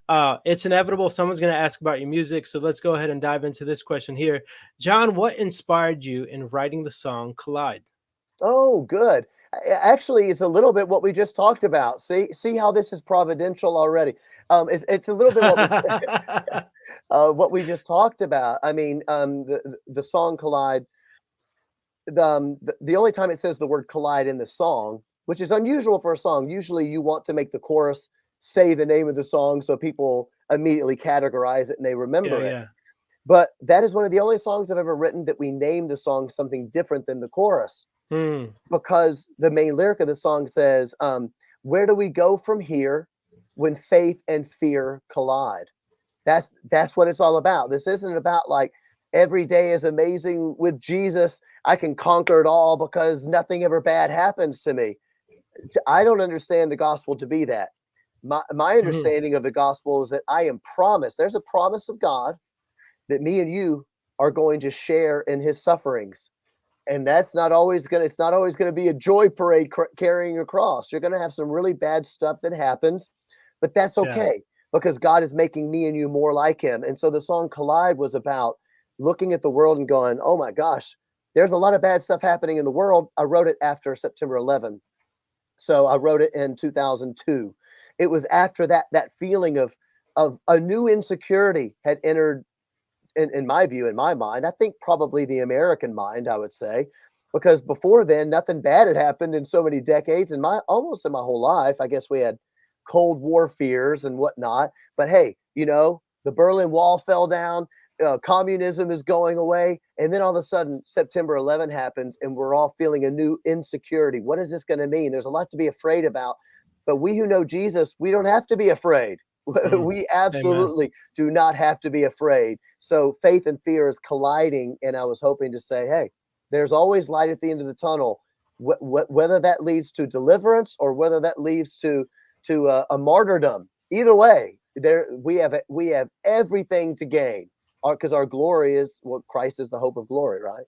It's inevitable. Someone's going to ask about your music. So let's go ahead and dive into this question here. John, what inspired you in writing the song Collide? Oh, good. Actually, it's a little bit what we just talked about. See how this is providential already. It's a little bit what we just talked about. I mean, the song "Collide." The only time it says the word "collide" in the song, which is unusual for a song. Usually, you want to make the chorus say the name of the song so people immediately categorize it and they Yeah, remember it. yeah. But that is one of the only songs I've ever written that we named the song something different than the chorus, Hmm. because the main lyric of the song says, "Where do we go from here when faith and fear collide?" That's what it's all about. This isn't about like every day is amazing with Jesus. I can conquer it all because nothing ever bad happens to me. I don't understand the gospel to be that. My Mhm. understanding of the gospel is that I am promised. There's a promise of God that me and you are going to share in His sufferings, and that's not always gonna. It's not always gonna be a joy parade carrying a cross. You're gonna have some really bad stuff that happens, but that's Yeah. okay because God is making me and you more like Him. And so the song "Collide" was about looking at the world and going, "Oh my gosh, there's a lot of bad stuff happening in the world." I wrote it after September 11, so I wrote it in 2002. It was after that feeling of a new insecurity had entered in my view, in my mind. I think probably the American mind, I would say, because before then, nothing bad had happened in so many decades. In my almost in my whole life, I guess we had Cold War fears and whatnot. But hey, the Berlin Wall fell down. Communism is going away, and then all of a sudden, September 11 happens, and we're all feeling a new insecurity. What is this going to mean? There's a lot to be afraid about, but we who know Jesus, we don't have to be afraid. Mm. We Amen. absolutely do not have to be afraid. So faith and fear is colliding, and I was hoping to say, hey, there's always light at the end of the tunnel. Whether that leads to deliverance or whether that leads to a martyrdom, either way, there we have everything to gain, because our glory is what Christ is the hope of glory, right?